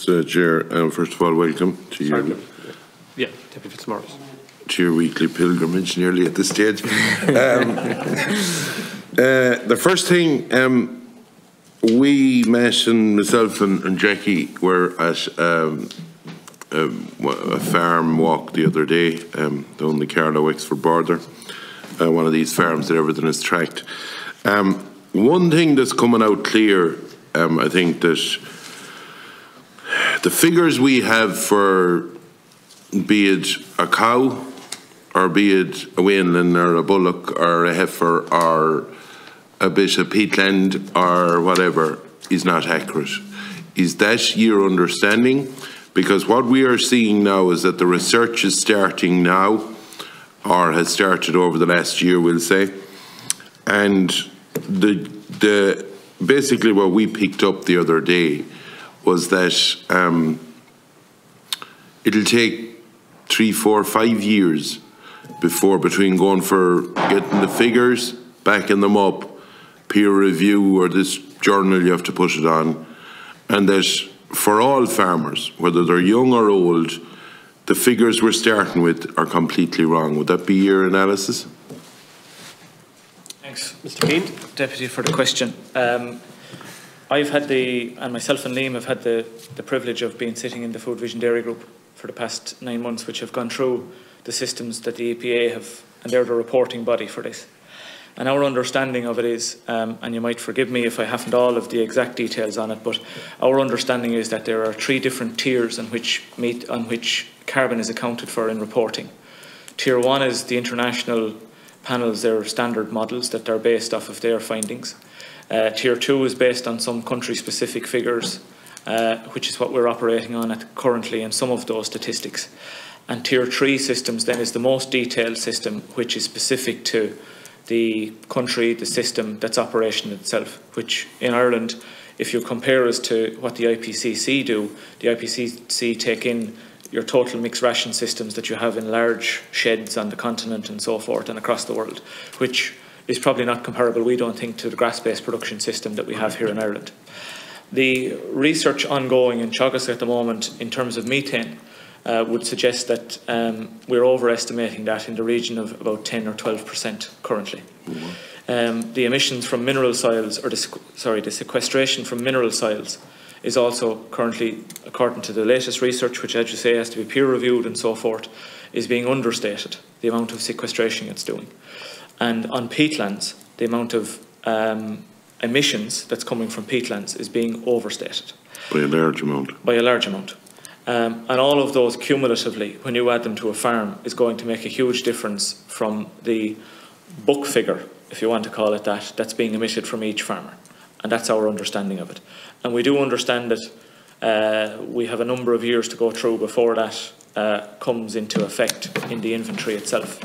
Chair. First of all, welcome to you. Yeah, Deputy Fitzmaurice. To your weekly pilgrimage, nearly at this stage. The first thing, we met, and myself and Jackie were at a farm walk the other day down the Carlow-Wexford border, one of these farms that everything is tracked. One thing that's coming out clear, I think, that the figures we have for, be it a cow, or be it a weanling or a bullock or a heifer or a bit of peatland or whatever, is not accurate. Is that your understanding? Because what we are seeing now is that the research is starting now, or has started over the last year, we'll say, and the basically what we picked up the other day was that it'll take 3, 4, 5 years between going for getting the figures, backing them up, peer review, or this journal you have to put it on, and that for all farmers, whether they're young or old, the figures we're starting with are completely wrong. Would that be your analysis? Thanks, Mr. Keane, Deputy, for the question. I've had and myself and Liam have had the privilege of being sitting in the Food Vision Dairy Group for the past 9 months, which have gone through the systems that the EPA have, and they're the reporting body for this. And our understanding of it is, and you might forgive me if I haven't all of the exact details on it, but our understanding is that there are 3 different tiers on which carbon is accounted for in reporting. Tier 1 is the international panels, their standard models that are based off of their findings. Tier 2 is based on some country-specific figures, which is what we're operating on currently in some of those statistics. And Tier 3 systems then is the most detailed system, which is specific to the country, the system that's operational itself, which in Ireland, if you compare us to what the IPCC do, the IPCC take in your total mixed ration systems that you have in large sheds on the continent and so forth and across the world, which is probably not comparable, we don't think, to the grass-based production system that we have here in Ireland. The research ongoing in Teagasc at the moment in terms of methane would suggest that we're overestimating that in the region of about 10 or 12% currently. The emissions from mineral soils, or the sequestration from mineral soils, is also currently, according to the latest research, which, as you say, has to be peer reviewed and so forth, is being understated, the amount of sequestration it's doing. And on peatlands, the amount of emissions that's coming from peatlands is being overstated. By a large amount. By a large amount. And all of those cumulatively, when you add them to a farm, is going to make a huge difference from the book figure, if you want to call it that, that's being emitted from each farmer. And that's our understanding of it. And we do understand that we have a number of years to go through before that comes into effect in the inventory itself.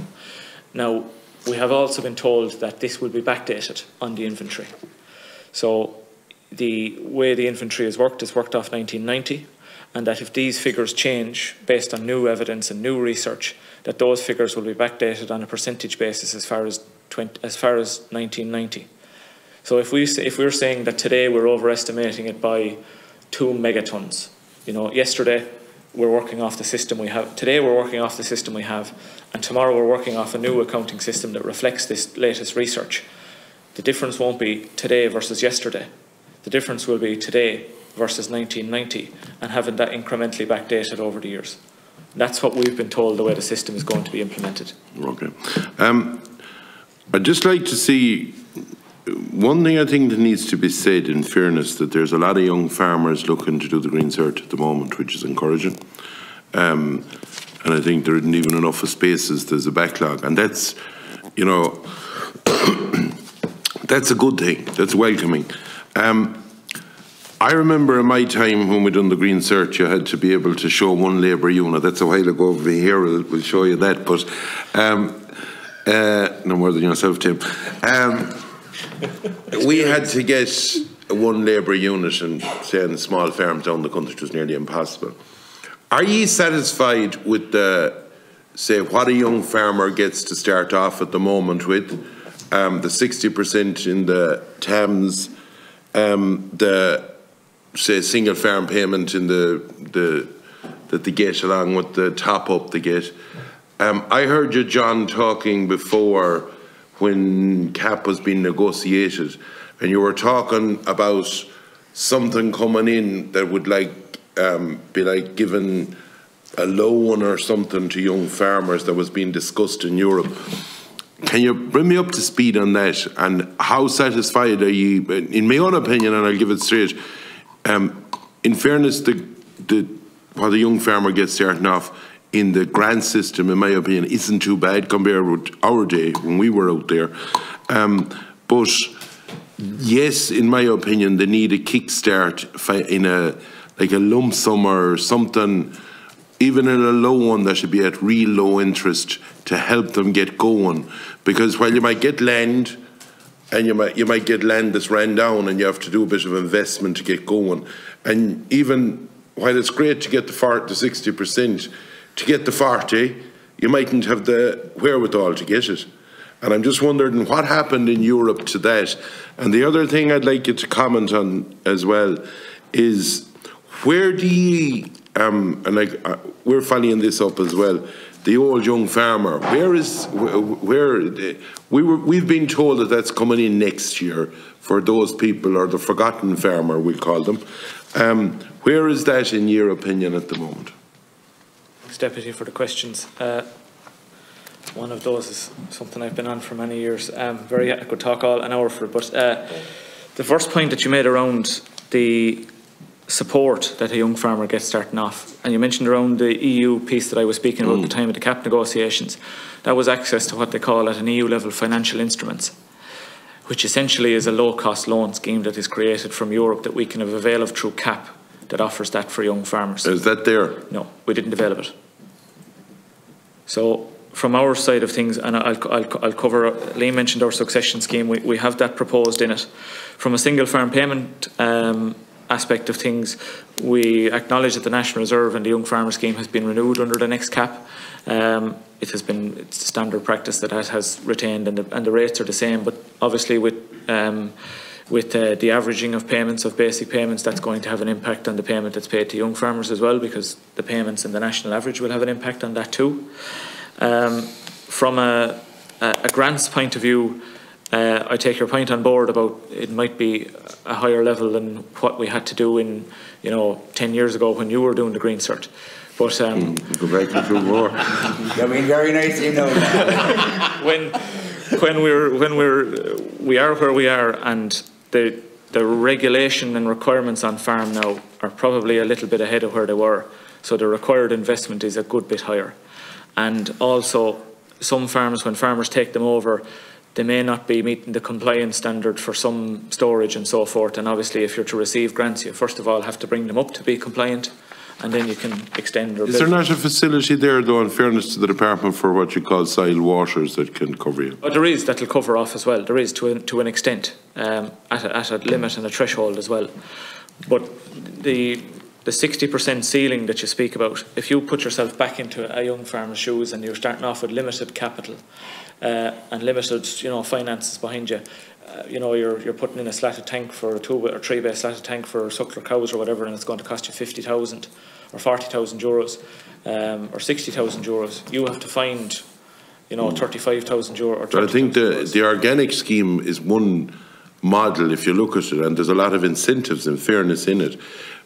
Now, we have also been told that this will be backdated on the inventory. So the way the inventory is worked off 1990, and that if these figures change based on new evidence and new research, that those figures will be backdated on a percentage basis as far as 1990. So if we're saying that today we're overestimating it by 2 megatons, you know, yesterday we're working off the system we have, today we're working off the system we have, and tomorrow we're working off a new accounting system that reflects this latest research. The difference won't be today versus yesterday. The difference will be today versus 1990, and having that incrementally backdated over the years. That's what we've been told the way the system is going to be implemented. Okay. I'd just like to see, one thing I think that needs to be said in fairness, that there's a lot of young farmers looking to do the Green Cert at the moment, which is encouraging. And I think there isn't even enough of spaces, there's a backlog. And that's, you know, that's a good thing, that's welcoming. I remember in my time when we done the Green Cert, you had to be able to show one labour unit. That's a while ago over here, we'll show you that. But no more than yourself, Tim. We had to get one labour unit, and say in small farms down the country it was nearly impossible. Are you satisfied with say what a young farmer gets to start off at the moment with, the 60% in the TAMS, the say, single farm payment in that they get along with the top up they get. I heard you, John, talking before when CAP was being negotiated, and you were talking about something coming in that would be like giving a loan or something to young farmers that was being discussed in Europe. Can you bring me up to speed on that, and how satisfied are you? In my own opinion, and I'll give it straight, in fairness, what a young farmer gets starting off in the grant system, in my opinion, isn't too bad compared with our day when we were out there. But yes, in my opinion, they need a kickstart in a lump sum or something, even in a low one that should be at real low interest to help them get going. Because while you might get land, and you might get land that's ran down, and you have to do a bit of investment to get going. And even while it's great to get the 60%, to get the 40, you mightn't have the wherewithal to get it. And I'm just wondering what happened in Europe to that. And the other thing I'd like you to comment on as well is, where do you, we're following this up as well, the old young farmer, we've been told that that's coming in next year for those people, or the forgotten farmer, we call them. Where is that in your opinion at the moment? Thanks, Deputy, for the questions. One of those is something I've been on for many years. I could talk an hour for it, but the first point that you made around the support that a young farmer gets starting off, and you mentioned around the EU piece that I was speaking about at the time of the CAP negotiations, that was access to what they call at an EU level financial instruments, which essentially is a low-cost loan scheme that is created from Europe that we can avail of through CAP, that offers that for young farmers. Is that there? No, we didn't develop it. So from our side of things, and I'll cover, Liam mentioned our succession scheme, we have that proposed in it. From a single farm payment aspect of things, we acknowledge that the National Reserve and the Young Farmer Scheme has been renewed under the next CAP. It's standard practice that has retained, and the rates are the same, but obviously with the averaging of payments, of basic payments, that's going to have an impact on the payment that's paid to young farmers as well, because the payments in the national average will have an impact on that too. From a grants point of view, I take your point on board about it might be a higher level than what we had to do in 10 years ago when you were doing the green cert. But go back to 2 more. You've been very nice, you know. we are where we are, and the regulation and requirements on farm now are probably a little bit ahead of where they were. So the required investment is a good bit higher. And also, some farms, when farmers take them over, they may not be meeting the compliance standard for some storage and so forth. And obviously, if you're to receive grants, you first of all have to bring them up to be compliant, and then you can extend. Is there not a facility there, though, in fairness to the department, for what you call soil washers that can cover you? Oh, there is, that'll cover off as well. There is, to an extent, at a limit and a threshold as well. But the 60% ceiling that you speak about, if you put yourself back into a young farmer's shoes and you're starting off with limited capital and limited, finances behind you, you're putting in a slatted tank for a 2 or 3 bay slatted tank for suckler cows or whatever, and it's going to cost you 50,000 or 40,000 euros or 60,000 euros. You have to find, 35,000 euro. But I think the organic scheme is one model if you look at it, and there's a lot of incentives and fairness in it.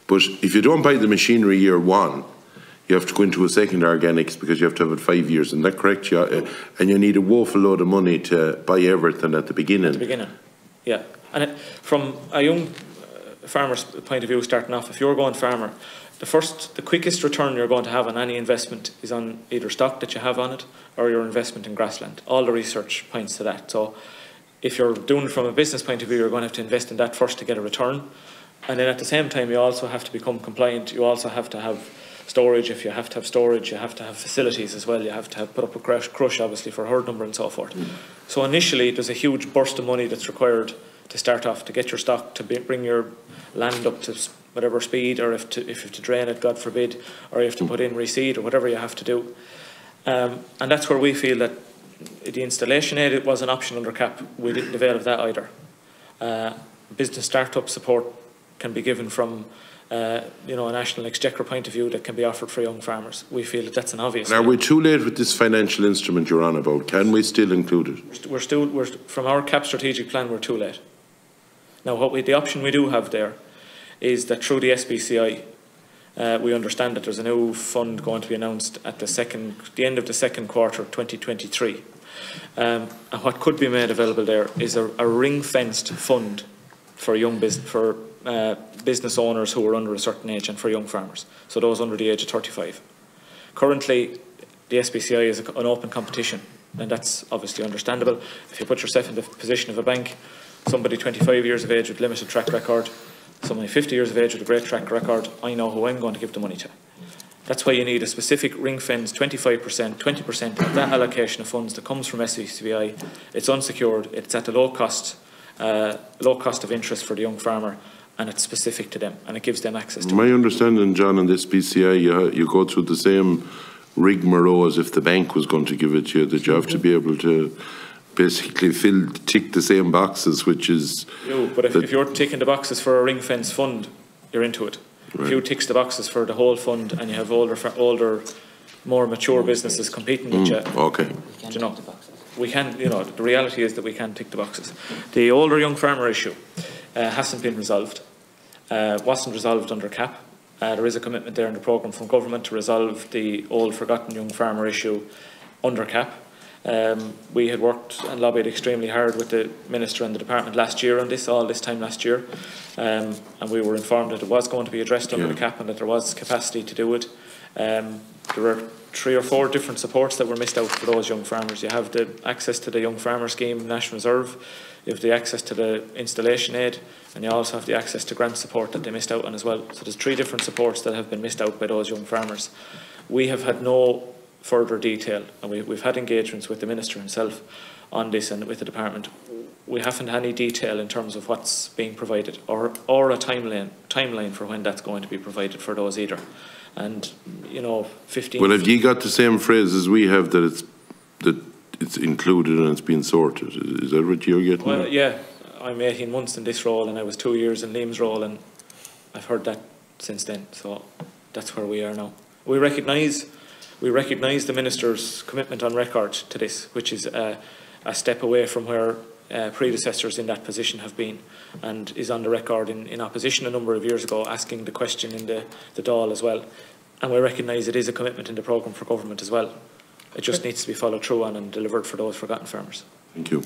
But if you don't buy the machinery year one, you have to go into a second organics because you have to have it 5 years. Isn't that correct? And you need a woeful load of money to buy everything at the beginning. At the beginning, yeah. And from a young farmer's point of view, starting off, if you're going farmer, the quickest return you're going to have on any investment is on either stock that you have on it or your investment in grassland. All the research points to that. So if you're doing it from a business point of view, you're going to have to invest in that first to get a return. And then at the same time, you also have to become compliant. You also have to have storage. If you have to have storage, you have to have facilities as well. You have to put up a crush, obviously, for herd number and so forth. So initially, there's a huge burst of money that's required to start off, to get your stock, to bring your land up to whatever speed, or if you have to drain it, God forbid, or you have to put in reseed or whatever you have to do. And that's where we feel that the installation aid, it was an option under CAP. We didn't avail of that either. Business startup support can be given from you know, a national exchequer point of view that can be offered for young farmers. We feel that that's an obvious. Are we too late with this financial instrument you're on about? Can we still include it? We're from our CAP strategic plan, we're too late. Now, the option we do have there is that through the SBCI, we understand that there's a new fund going to be announced at the end of the second quarter of 2023. And what could be made available there is a ring-fenced fund for business owners who are under a certain age and for young farmers, so those under the age of 35. Currently, the SBCI is an open competition, and that's obviously understandable. If you put yourself in the position of a bank, somebody 25 years of age with limited track record, somebody 50 years of age with a great track record, I know who I'm going to give the money to. That's why you need a specific ring fence, 25%, 20% of that allocation of funds that comes from SBCI. It's unsecured, it's at a low cost of interest for the young farmer, and it's specific to them, and it gives them access to it. My understanding, John, on this BCI, you go through the same rigmarole as if the bank was going to give it to you, that you have to be able to basically tick the same boxes, which is... But if you're ticking the boxes for a ring fence fund, you're into it. Right. If you tick the boxes for the whole fund and you have older, more mature businesses competing with you, okay. You know, we can, you know, the reality is that we can tick the boxes. The older young farmer issue hasn't been resolved, wasn't resolved under CAP. There is a commitment there in the programme from government to resolve the old forgotten young farmer issue under CAP. We had worked and lobbied extremely hard with the Minister and the Department last year on this, all this time last year, and we were informed that it was going to be addressed under the CAP and that there was capacity to do it. There were 3 or 4 different supports that were missed out for those young farmers. You have the access to the Young Farmer Scheme, National Reserve, you have the access to the installation aid, and you also have the access to grant support that they missed out on as well. So there's 3 different supports that have been missed out by those young farmers. We have had no further detail, and we've had engagements with the Minister himself on this and with the Department. We haven't had any detail in terms of what's being provided or a timeline for when that's going to be provided for those either. And, you know, 15... Well, have you got the same phrase as we have, that it's included and it's been sorted? Is that what you're getting? Well, yeah. I'm 18 months in this role and I was 2 years in Liam's role, and I've heard that since then. So that's where we are now. We recognise the Minister's commitment on record to this, which is a step away from where predecessors in that position have been, and is on the record in opposition a number of years ago asking the question in the Dáil as well. And we recognise it is a commitment in the programme for government as well. It just needs to be followed through on and delivered for those forgotten farmers. Thank you.